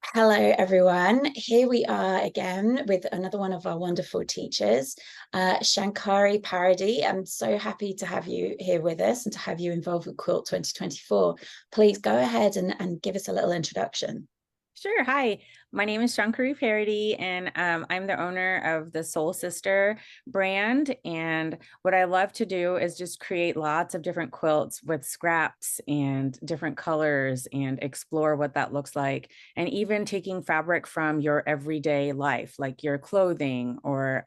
Hello, everyone. Here we are again with another one of our wonderful teachers, Shankari Paradee. I'm so happy to have you here with us and to have you involved with Quilt 2024. Please go ahead and give us a little introduction. Sure. Hi, my name is Shankari Paradee, and I'm the owner of the Soul Sister brand. And what I love to do is just create lots of different quilts with scraps and different colors and explore what that looks like. And even taking fabric from your everyday life, like your clothing or,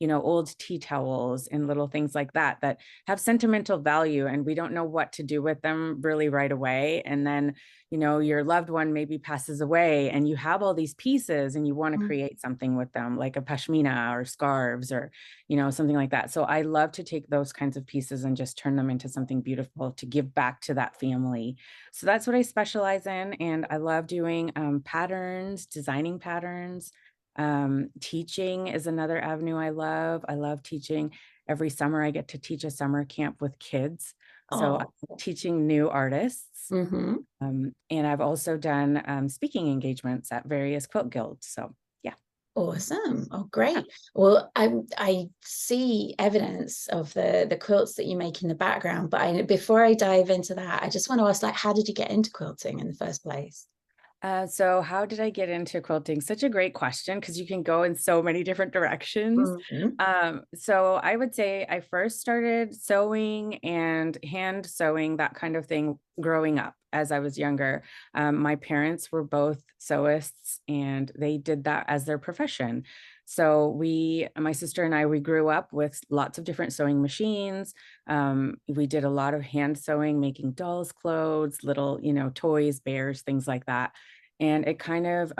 old tea towels and little things like that, that have sentimental value. And we don't know what to do with them really right away. And then your loved one maybe passes away and you have all these pieces and you want to create something with them, like a pashmina or scarves or, something like that. So I love to take those kinds of pieces and just turn them into something beautiful to give back to that family. So that's what I specialize in. And I love doing patterns, designing patterns. Teaching is another avenue I love. I love teaching. Every summer I get to teach a summer camp with kids. So Oh, I'm teaching new artists. mm-hmm. And I've also done speaking engagements at various quilt guilds. So yeah. Awesome. Oh, great. Well, I see evidence of the quilts that you make in the background, but before I dive into that, I just want to ask, like, how did you get into quilting in the first place? So how did I get into quilting? Such a great question because you can go in so many different directions. Mhm. So I would say I first started sewing and hand sewing, that kind of thing, growing up as I was younger. My parents were both sewists and they did that as their profession. So my sister and I, we grew up with lots of different sewing machines. We did a lot of hand sewing, making dolls' clothes, little, toys, bears, things like that. And it kind of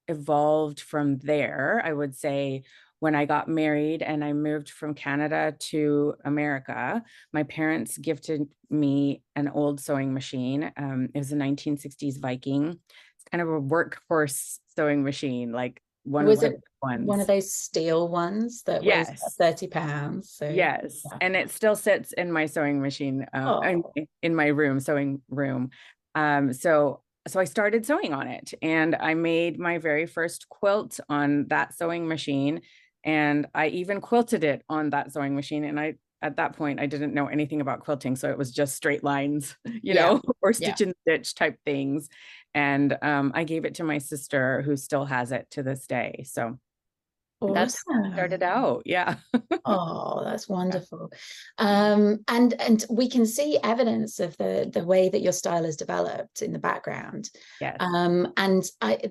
evolved from there. I would say when I got married and I moved from Canada to America, my parents gifted me an old sewing machine. It was a 1960s Viking. It's kind of a workhorse sewing machine, like one of Was the it big one of ones. those steel ones that weighs about Yes. 30 pounds? So, Yes, yeah. and it still sits in my sewing machine, Oh, in my room, sewing room. So I started sewing on it, and I made my very first quilt on that sewing machine, and I even quilted it on that sewing machine. And at that point, I didn't know anything about quilting, so it was just straight lines, yeah. or Yeah. stitch and stitch type things. And I gave it to my sister, who still has it to this day. So that's how it started Awesome. out. Yeah. Oh, that's wonderful. And we can see evidence of the way that your style has developed in the background. Yes. And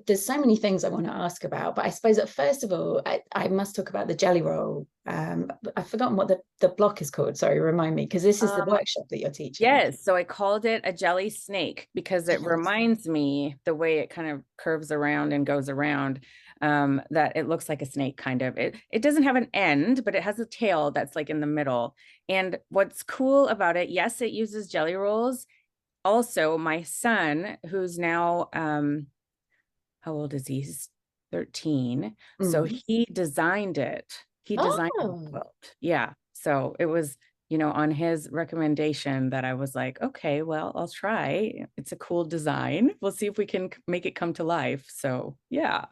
there's so many things I want to ask about, but I suppose that first of all, I must talk about the jelly roll. I've forgotten what the block is called. Sorry, remind me, because this is the Um, workshop that you're teaching. yes. So I called it a jelly snake because it reminds me, the way it kind of curves around and goes around, that it looks like a snake kind of. It doesn't have an end, but it has a tail that's like in the middle. And what's cool about it, yes, it uses jelly rolls. Also, my son, who's now how old is he? He's 13. So Mm. he designed it. He designed the Oh, quilt. Yeah. So it was, on his recommendation that I was like, okay, well, I'll try. It's a cool design. We'll see if we can make it come to life. So yeah.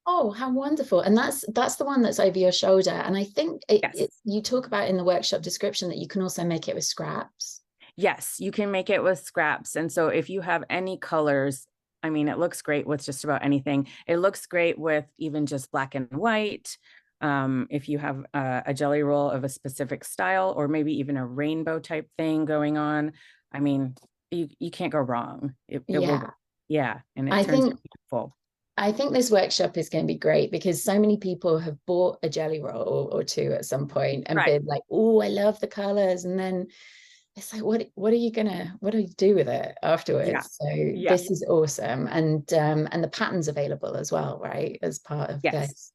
oh, how wonderful. And that's the one that's over your shoulder. And I think Yes. you talk about in the workshop description that you can also make it with scraps. Yes, you can make it with scraps. And so if you have any colors, I mean, it looks great with just about anything. It looks great with even just black and white. If you have a jelly roll of a specific style, or maybe even a rainbow type thing going on, I mean, you can't go wrong. It will, Yeah. yeah, and it I turns think out beautiful. I think this workshop is going to be great because so many people have bought a jelly roll or two at some point and Right. been like, "Oh, I love the colors," and then it's like, what do you do with it Yeah. afterwards? So Yeah. this is awesome, and the patterns available as well, right, as part of Yes.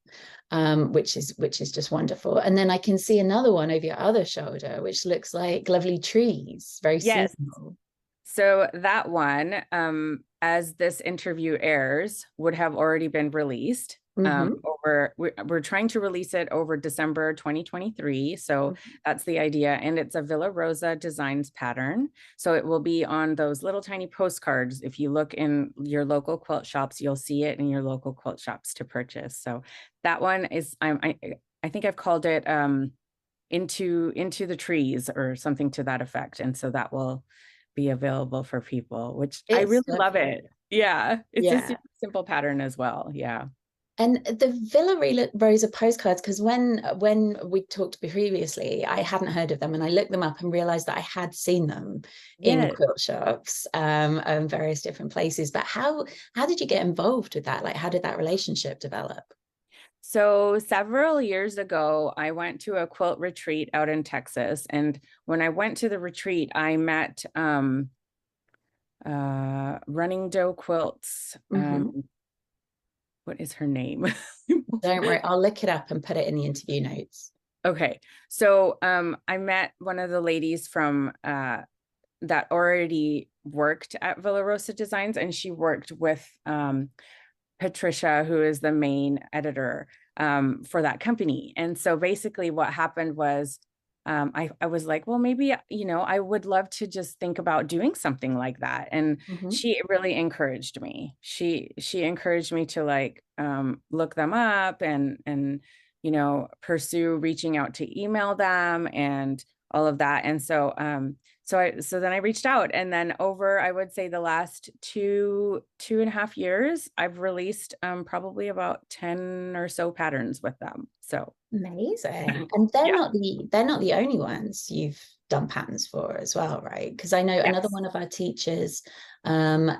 this, which is just wonderful. And then I can see another one over your other shoulder, which looks like lovely trees, very Yes. seasonal. So that one, as this interview airs, would have already been released. Mm-hmm. We're trying to release it over December 2023. So that's the idea. And it's a Villa Rosa Designs pattern. So it will be on those little tiny postcards. If you look in your local quilt shops, you'll see it in your local quilt shops to purchase. So that one is, I think I've called it into the trees or something to that effect. And so that will be available for people, which I It's really love lovely. it. Yeah, it's a Yeah. super simple pattern as well. Yeah. And the Rosa postcards, because when we talked previously, I hadn't heard of them, and I looked them up and realized that I had seen them in Yes. quilt shops, in various different places. But how did you get involved with that? Like, how did that relationship develop? So several years ago, I went to a quilt retreat out in Texas. And when I went to the retreat, I met Running Doe Quilts. Mm-hmm. What is her name? Don't worry, I'll look it up and put it in the interview notes. Okay. So I met one of the ladies from that already worked at Villa Rosa Designs, and she worked with Patricia, who is the main editor for that company. And so basically what happened was I was like, well, maybe, I would love to just think about doing something like that. And Mm-hmm. she really encouraged me. She encouraged me to like look them up and pursue reaching out to email them and all of that. And so then I reached out, and then over, I would say the last 2.5 years, I've released probably about 10 or so patterns with them. So Amazing. And yeah. they're not the only ones you've done patterns for as well, right? Because I know another Yes. one of our teachers um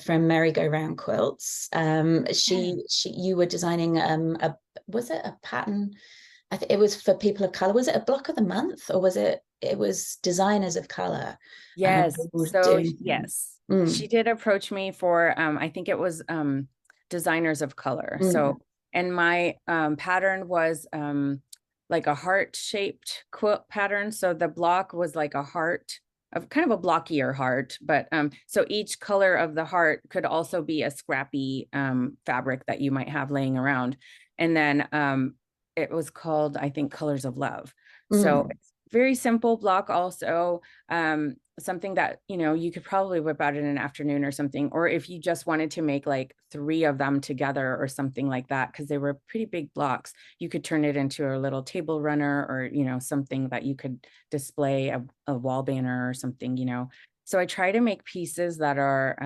from Merry Go Round Quilts, she you were designing a was it a pattern? I think it was for people of color. Was it a block of the month, or it was designers of color Yes. So doing things? yes, she Mm, did approach me for I think it was designers of color. mm, So and my pattern was like a heart-shaped quilt pattern. So the block was like a heart of kind of a blockier heart, but so each color of the heart could also be a scrappy fabric that you might have laying around. And then it was called, I think, Colors of Love. So mm, it's very simple block also, something that you could probably whip out in an afternoon or something, or if you just wanted to make like 3 of them together or something like that, because they were pretty big blocks, you could turn it into a little table runner, or something that you could display a wall banner or something. So I try to make pieces that are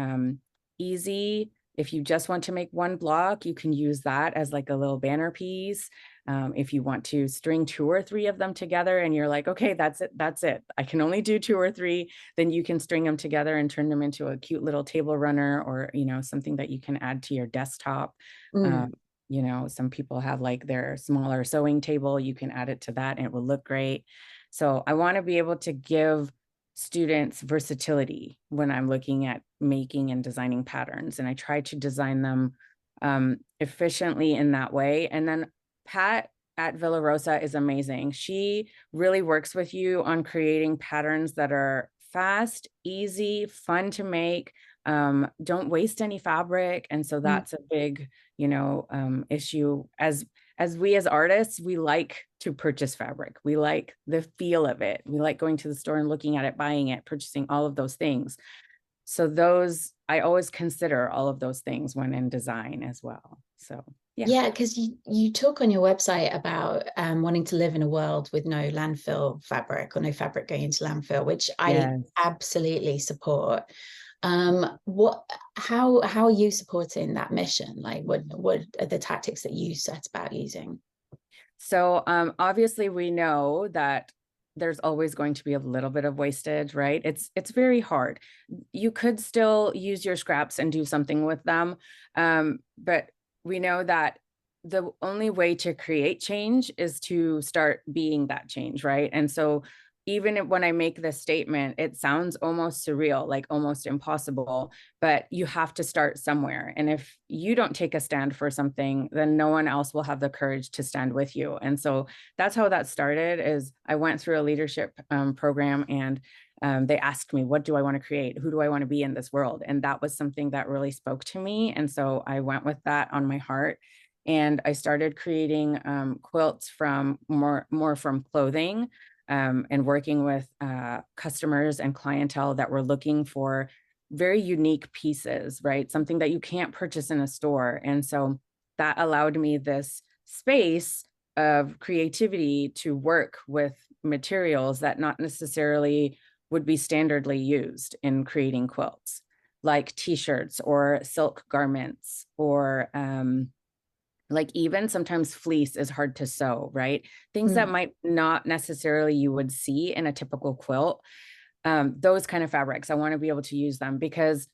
easy. If you just want to make one block, you can use that as like a little banner piece. If you want to string 2 or 3 of them together and you're like, okay, that's it, I can only do 2 or 3, then you can string them together and turn them into a cute little table runner, or something that you can add to your desktop. mm. um, some people have like their smaller sewing table, you can add it to that and it will look great. So I want to be able to give students versatility when I'm looking at making and designing patterns, and I try to design them efficiently in that way. And then Pat at Villa Rosa is amazing. She really works with you on creating patterns that are fast, easy, fun to make, don't waste any fabric. And so Mm. that's a big, issue. As we as artists, we like to purchase fabric. We like the feel of it. We like going to the store and looking at it, buying it, purchasing all of those things. So those, I always consider all of those things when in design as well. So yeah. Yeah, because you talk on your website about wanting to live in a world with no landfill fabric or no fabric going into landfill, which I Yes. absolutely support. What how are you supporting that mission? Like what are the tactics that you set about using? So obviously we know that there's always going to be a little bit of wastage, right? It's very hard. You could still use your scraps and do something with them. But we know that the only way to create change is to start being that change, right? And so even when I make this statement, it sounds almost surreal, like almost impossible, but you have to start somewhere. And if you don't take a stand for something, then no one else will have the courage to stand with you. And so that's how that started. Is I went through a leadership program, and they asked me, what do I want to create? Who do I want to be in this world? And that was something that really spoke to me. And so I went with that on my heart. and I started creating quilts from more from clothing, and working with customers and clientele that were looking for very unique pieces, right? Something that you can't purchase in a store. And so that allowed me this space of creativity to work with materials that not necessarily would be standardly used in creating quilts, like t-shirts or silk garments, or like even sometimes fleece is hard to sew, right? Things that Mm. might not necessarily you would see in a typical quilt. Those kind of fabrics, I want to be able to use them, because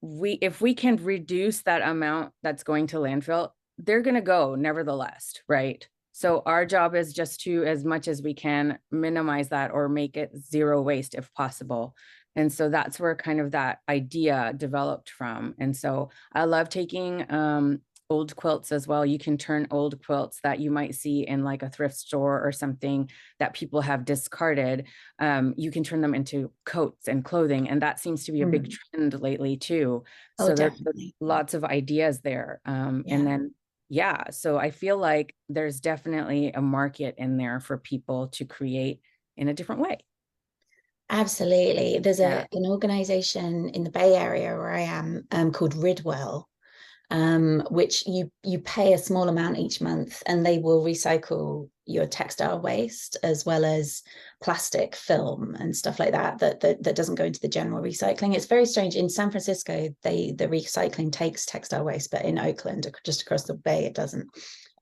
if we can reduce that amount that's going to landfill, they're going to go nevertheless, right? So our job is just to, as much as we can, minimize that or make it zero waste if possible. And so that's where kind of that idea developed from. And so I love taking old quilts as well. You can turn old quilts that you might see in like a thrift store or something that people have discarded. You can turn them into coats and clothing. And that seems to be a big Mm. trend lately too. Oh, So there's definitely. lots of ideas there. And Yeah, then, yeah, so I feel like there's definitely a market in there for people to create in a different way. absolutely. There's Yeah. an organization in the Bay Area where I am, called Ridwell, which you pay a small amount each month, and they will recycle your textile waste as well as plastic film and stuff like that doesn't go into the general recycling. It's very strange. In San Francisco, the recycling takes textile waste, but in Oakland, just across the bay, it doesn't.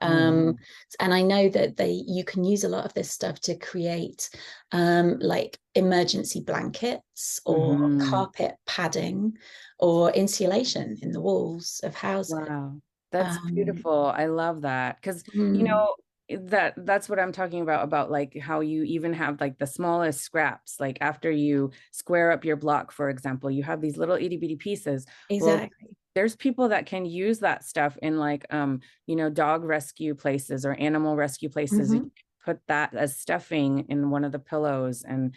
Oh, Um, wow. and I know that you can use a lot of this stuff to create like emergency blankets or Hmm. carpet padding or insulation in the walls of houses. Wow. That's Um, beautiful. I love that. Because, you mm, know, that's what I'm talking about like how you even have like the smallest scraps, like after you square up your block, for example, you have these little itty bitty pieces. Well, exactly. there's people that can use that stuff in like dog rescue places or animal rescue places. You Hmm. can put that as stuffing in one of the pillows and,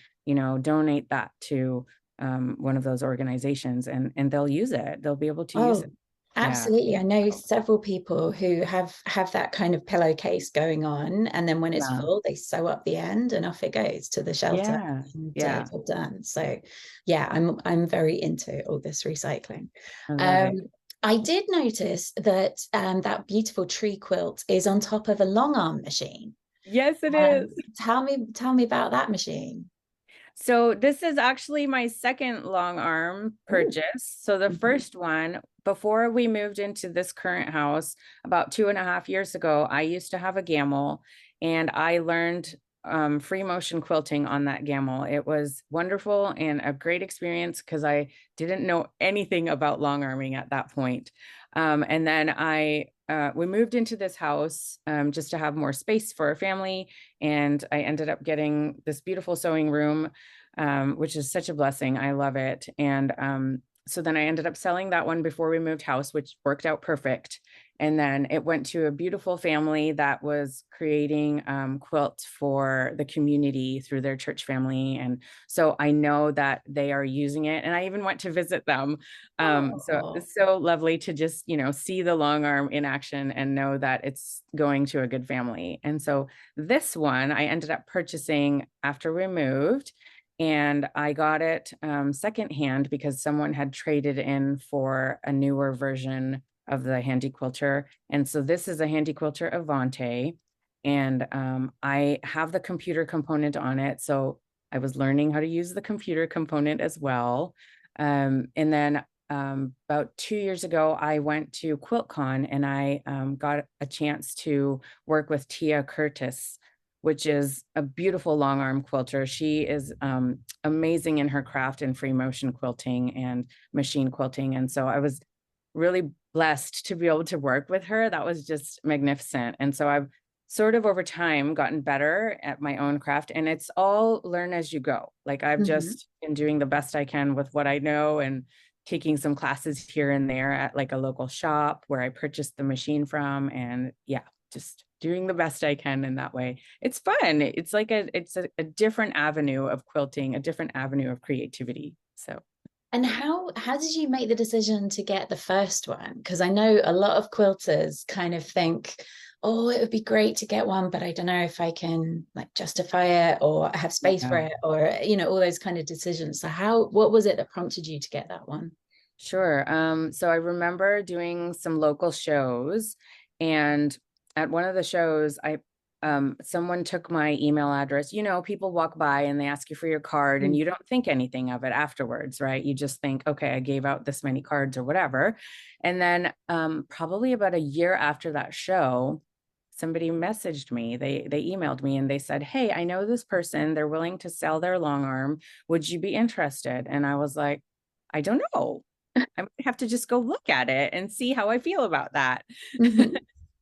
donate that to one of those organizations, and they'll use it. They'll be able to use it. Oh, Yeah. absolutely. I know several people who have that kind of pillowcase going on, and then when it's Yeah. full, they sew up the end, and off it goes to the shelter, Yeah. and Yeah. job done. So, yeah, I'm very into all this recycling. I love Um, it. I did notice that that beautiful tree quilt is on top of a long arm machine. Yes, it is. Tell me about that machine. So this is actually my second long arm Ooh. purchase. So the Mhm. first one, before we moved into this current house about 2.5 years ago, I used to have a gamel, and I learned free motion quilting on that gamel. It was wonderful and a great experience because I didn't know anything about long arming at that point. And then we moved into this house just to have more space for our family, and I ended up getting this beautiful sewing room, which is such a blessing. I love it. And so then I ended up selling that one before we moved house, which worked out perfect. And then it went to a beautiful family that was creating quilts for the community through their church family. And so I know that they are using it. And I even went to visit them. So Oh. it's so lovely to just, see the long arm in action and know that it's going to a good family. And so this one I ended up purchasing after we moved, and I got it secondhand because someone had traded in for a newer version of the Handy Quilter. And so this is a Handy Quilter Avante, and I have the computer component on it. So I was learning how to use the computer component as well. And then about 2 years ago, I went to QuiltCon, and I got a chance to work with Tia Curtis, which is a beautiful long arm quilter. She is amazing in her craft in free motion quilting and machine quilting. And so I was really blessed to be able to work with her. That was just magnificent. And so I've sort of over time gotten better at my own craft, and it's all learn as you go. Like I've Mhm. just been doing the best I can with what I know, and taking some classes here and there at like a local shop where I purchased the machine from. And yeah, just doing the best I can in that way. It's fun. It's like a different avenue of quilting, a different avenue of creativity. So And how did you make the decision to get the first one? Because I know a lot of quilters kind of think, oh, it would be great to get one, but I don't know if I can like justify it or have space for Yeah. it, or all those kind of decisions. So what was it that prompted you to get that one? Sure. So I remember doing some local shows, and at one of the shows, someone took my email address. You know, people walk by and they ask you for your card, and Mm. you don't think anything of it afterwards, right? You just think, okay, I gave out this many cards or whatever. And then probably about a year after that show, somebody messaged me. They emailed me and they said, "Hey, I know this person. They're willing to sell their long arm. Would you be interested?" And I was like, I don't know. I might have to just go look at it and see how I feel about that. Hmm.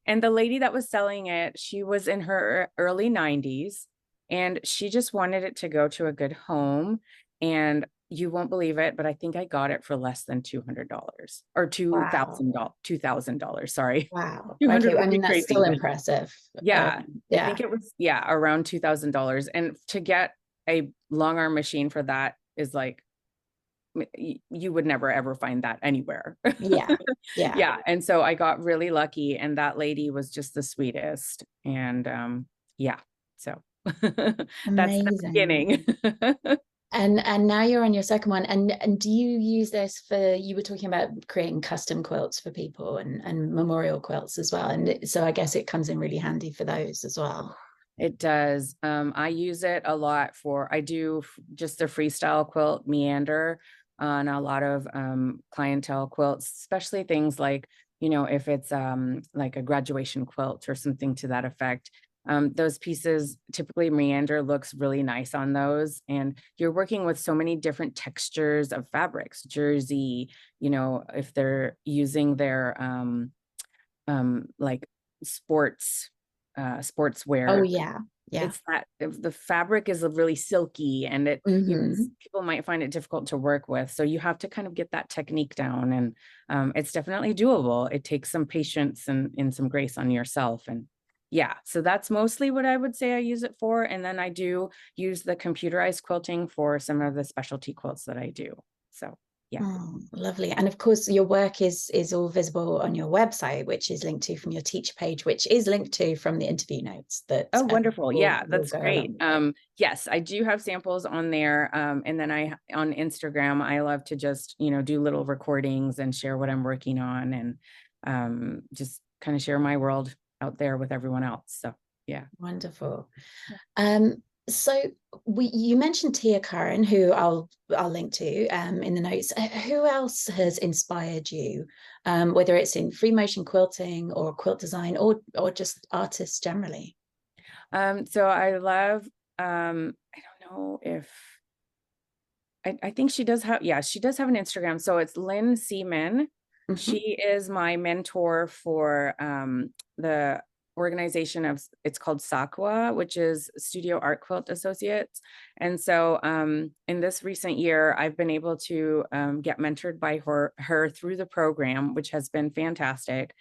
And the lady that was selling it, she was in her early 90s, and she just wanted it to go to a good home. And you won't believe it, but I think I got it for less than $200 or Wow. $2,000. Sorry. Wow. 200 Okay. I would mean, be that's still crazy, but impressive. yeah, I Yeah. think it was, yeah, around $2,000. And to get a long arm machine for that is like, you would never ever find that anywhere. Yeah. Yeah. Yeah, and so I got really lucky, and that lady was just the sweetest. And yeah, so that's the Amazing. beginning. And now you're on your second one. And do you use this for, you were talking about creating custom quilts for people and memorial quilts as well. And so I guess it comes in really handy for those as well. It does. I use it a lot for, I do just the freestyle quilt meander on a lot of clientele quilts, especially things like, if it's like a graduation quilt or something to that effect. Those pieces typically meander looks really nice on those. And you're working with so many different textures of fabrics, jersey, if they're using their like sports Oh sportswear, yeah. Yeah. it's that if the fabric is really silky, and Hmm. people might find it difficult to work with. So you have to kind of get that technique down, and it's definitely doable. It takes some patience and some grace on yourself. And yeah, so that's mostly what I would say I use it for. And then I do use the computerized quilting for some of the specialty quilts that I do. So yeah. Oh, lovely. And of course, your work is all visible on your website, which is linked to from your teacher page, which is linked to from the interview notes that Oh, wonderful. Yeah, will that's go great. along with it. Yes, I do have samples on there. And then on Instagram, I love to just, do little recordings and share what I'm working on, and just kind of share my world out there with everyone else. So yeah. Wonderful. So you mentioned Tia Curran, who I'll link to in the notes. Who else has inspired you, whether it's in free motion quilting or quilt design or just artists generally? So I love, I don't know if I think she does have, yeah, she does have an Instagram. So it's Lynn Seaman. She Hmm. is my mentor for the organization it's called SAQA, which is Studio Art Quilt Associates. And so in this recent year, I've been able to get mentored by her through the program, which has been fantastic.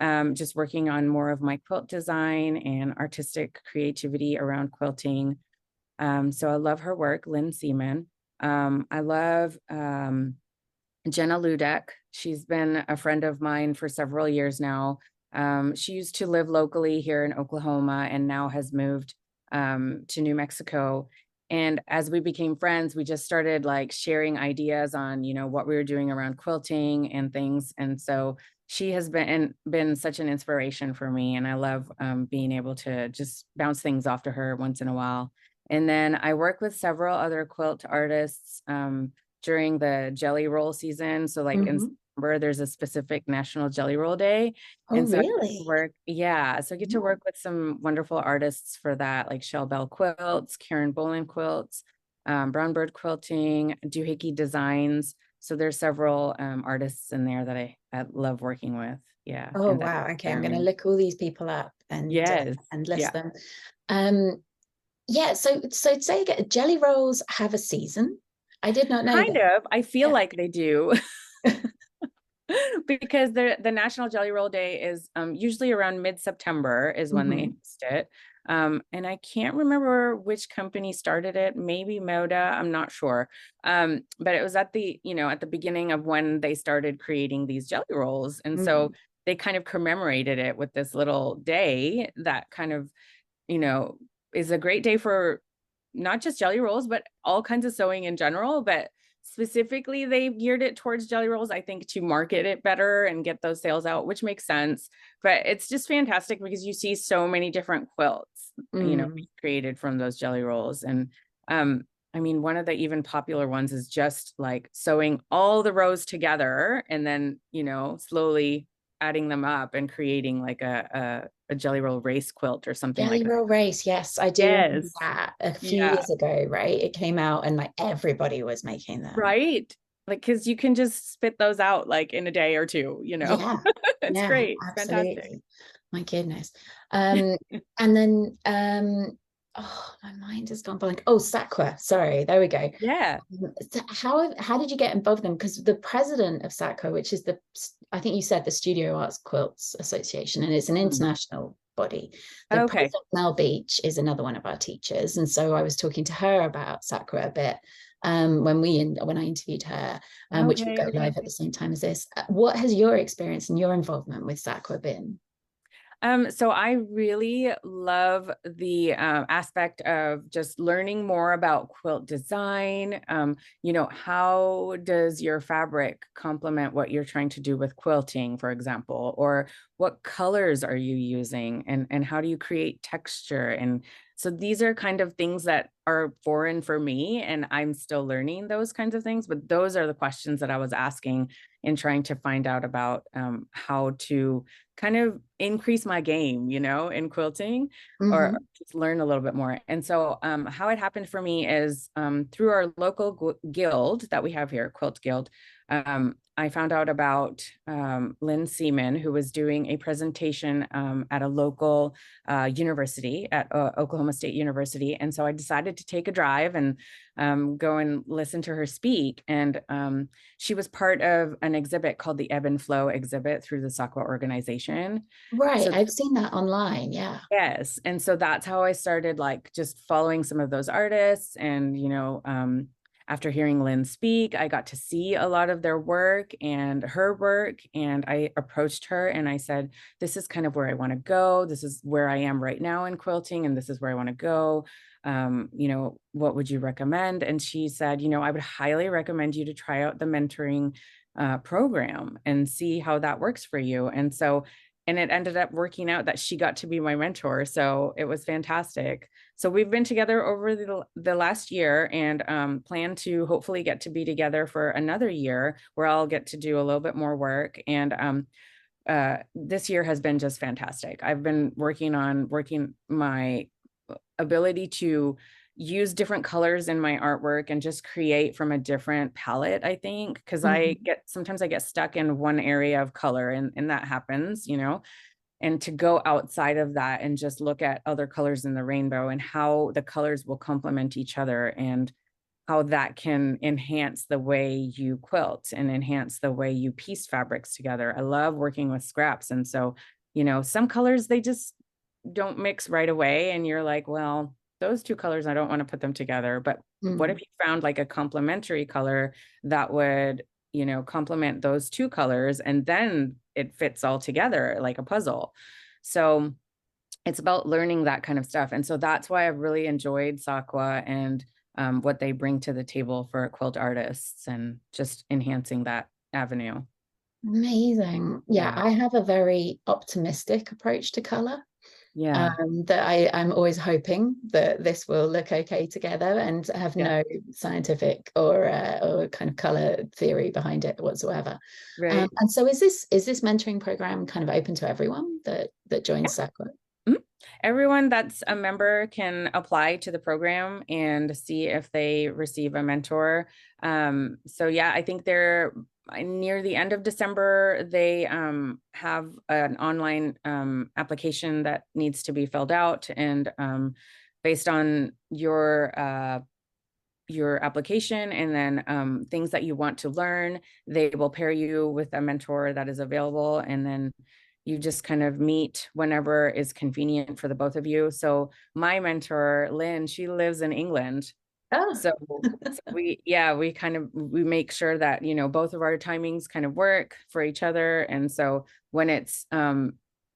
Just working on more of my quilt design and artistic creativity around quilting. So I love her work, Lynn Seaman. I love Jenna Ludek. She's been a friend of mine for several years now. She used to live locally here in Oklahoma and now has moved to New Mexico. And as we became friends, we just started like sharing ideas on, what we were doing around quilting and things. And so she has been such an inspiration for me. And I love being able to just bounce things off to her once in a while. And then I work with several other quilt artists during the jelly roll season. So like in Hmm. September, there's a specific National Jelly Roll Day. Oh, And so I get to really? work, yeah. So I get to work with some wonderful artists for that, like Shell Bell Quilts, Karen Bolin Quilts, Brown Bird Quilting, Doohickey Designs. So there's several artists in there that I love working with. Yeah. Oh, And that wow. Okay, I'm inspire going to me. look all these people up Yes. and Yeah. list them. Um, yeah. So say again, jelly rolls have a season. I did not know Kind of. I feel that. like they do. because the National Jelly Roll Day is usually around mid-September is when they Mhm. host it. And I can't remember which company started it, maybe Moda, I'm not sure. But it was at the, at the beginning of when they started creating these jelly rolls. And so Mm. they kind of commemorated it with this little day that kind of, you know, is a great day for not just jelly rolls, but all kinds of sewing in general. But specifically, they geared it towards jelly rolls, I think, to market it better and get those sales out, which makes sense. But it's just fantastic because you see so many different quilts, Mm. created from those jelly rolls. And I mean, one of the even popular ones is just like sewing all the rows together and then, slowly adding them up and creating like a jelly roll race quilt or something like Jelly that. Roll Race. Yes, I do remember Yes. that a few Yeah. years ago, right? It came out and like everybody was making them. Right. Like, because you can just spit those out like in a day or two, Yeah, It's yeah, great. It's fantastic. absolutely. My goodness. Um, and then oh, my mind has gone blank. Oh, Sakura. Sorry, there we go. Yeah. So how did you get involved with them? Because the president of Sakura, which is I think you said the Studio Arts Quilts Association, and it's an Mm. international body. The Okay. president, Mel Beach, is another one of our teachers, and so I was talking to her about Sakura a bit when I interviewed her, which will Okay. go Okay. live at the same time as this. What has your experience and your involvement with Sakura been? So I really love the aspect of just learning more about quilt design. How does your fabric complement what you're trying to do with quilting, for example, or what colors are you using, and how do you create texture? And so these are kind of things that are foreign for me, and I'm still learning those kinds of things. But those are the questions that I was asking in trying to find out about how to kind of increase my game, in quilting, or Mm-hmm. just learn a little bit more. And so how it happened for me is through our local guild that we have here, Quilt Guild. I found out about Lynn Seaman, who was doing a presentation at a local university at Oklahoma State University. And so I decided to take a drive and go and listen to her speak. And she was part of an exhibit called the Ebb and Flow exhibit through the Sakura organization. Right, So I've seen that online. Yeah. yes. And so that's how I started like just following some of those artists. And, after hearing Lynn speak, I got to see a lot of their work and her work. And I approached her and I said, this is kind of where I want to go. This is where I am right now in quilting, and this is where I want to go. What would you recommend? And she said, I would highly recommend you to try out the mentoring program and see how that works for you. And it ended up working out that she got to be my mentor. So it was fantastic. So we've been together over the last year, and plan to hopefully get to be together for another year where I'll get to do a little bit more work. And this year has been just fantastic. I've been working my ability to use different colors in my artwork and just create from a different palette, I think, because Mhm. sometimes I get stuck in one area of color, and that happens, and to go outside of that and just look at other colors in the rainbow and how the colors will complement each other, and how that can enhance the way you quilt and enhance the way you piece fabrics together. I love working with scraps. And so, some colors, they just don't mix right away. And you're like, well, those two colors, I don't want to put them together. But what if Mm. you found like a complementary color that would, complement those two colors, and then it fits all together like a puzzle? So it's about learning that kind of stuff. And so that's why I've really enjoyed Sakwa and what they bring to the table for quilt artists, and just enhancing that avenue. Amazing. Yeah, Yeah. I have a very optimistic approach to color. Yeah. That I'm always hoping that this will look okay together and have Yeah. no scientific or kind of color theory behind it whatsoever. Right. And so is this mentoring program kind of open to everyone that joins Sakura? Mhm. Everyone that's a member can apply to the program and see if they receive a mentor. So yeah, I think they're near the end of December. They have an online application that needs to be filled out, and based on your your application and then things that you want to learn. They will pair you with a mentor that is available, and then you just kind of meet whenever is convenient for the both of you. So my mentor, Lynn, she lives in England. Oh, So, we make sure that, both of our timings kind of work for each other. And so when it's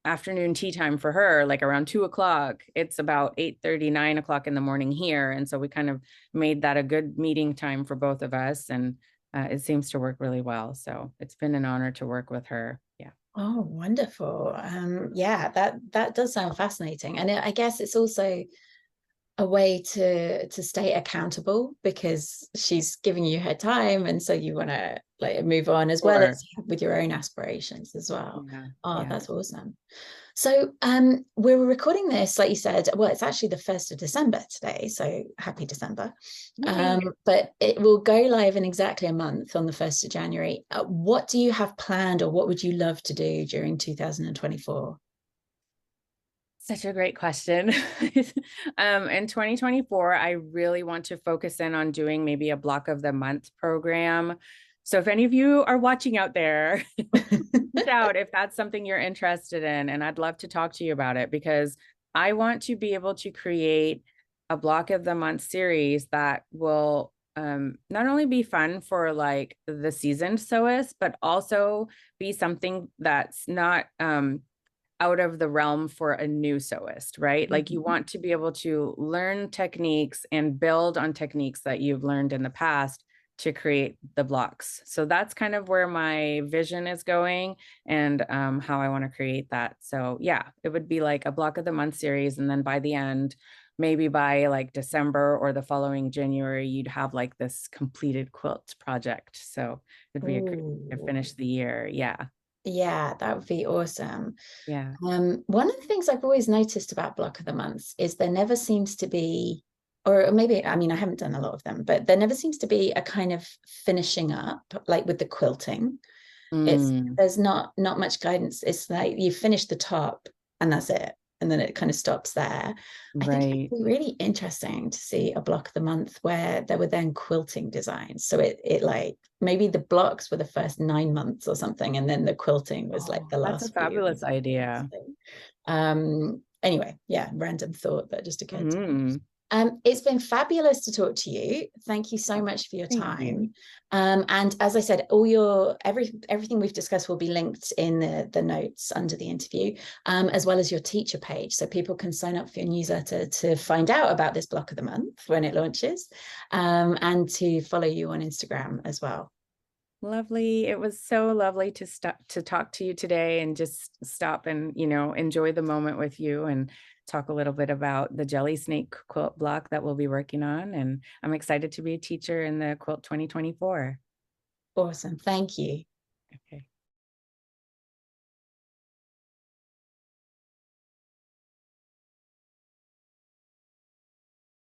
afternoon tea time for her, like around 2 o'clock, it's about 8:30, 9 o'clock in the morning here. And so we kind of made that a good meeting time for both of us. And it seems to work really well. So it's been an honor to work with her. Yeah. oh, wonderful. Yeah, that does sound fascinating. And I guess it's also a way to stay accountable because she's giving you her time, and so you want to like move on as well Sure. as with your own aspirations as well. Yeah. Oh, Yeah. that's awesome. So we're recording this, like you said, well, it's actually the 1st of December today, so happy December. Yay. But it will go live in exactly a month on the 1st of January. What do you have planned, or what would you love to do during 2024? Such a great question. In 2024, I really want to focus in on doing maybe a block of the month program. So if any of you are watching out there, reach out if that's something you're interested in. And I'd love to talk to you about it, because I want to be able to create a block of the month series that will not only be fun for like the seasoned sewist, but also be something that's not out of the realm for a new sewist, right? Like you want to be able to learn techniques and build on techniques that you've learned in the past to create the blocks. So that's kind of where my vision is going, and how I want to create that. So yeah, it would be like a block of the month series. And then by the end, maybe by like December or the following January, you'd have like this completed quilt project. So it'd be a great way to Ooh, finish the year. Yeah. yeah, that would be awesome. Yeah. One of the things I've always noticed about block of the months is there never seems to be, or maybe, I mean, I haven't done a lot of them, but there never seems to be a kind of finishing up, like with the quilting. It's Mm. there's not much guidance. It's like you finish the top and that's it. And then it kind of stops there. I think it'd Right. be really interesting to see a block of the month where there were then quilting designs. So it like maybe the blocks were the first 9 months or something, and then the quilting was like Oh, the that's a last few. fabulous idea. Anyway, yeah, random thought that just occurred to me. Mm, It's been fabulous to talk to you. Thank you so much for your thank you. time. And as I said, everything we've discussed will be linked in the notes under the interview, as well as your teacher page, so people can sign up for your newsletter to find out about this block of the month when it launches, and to follow you on Instagram as well. Lovely. It was so lovely to stop to talk to you today and just stop and, enjoy the moment with you and talk a little bit about the jelly snake quilt block that we'll be working on. And I'm excited to be a teacher in the Quilt 2024. Awesome. Thank you. Okay.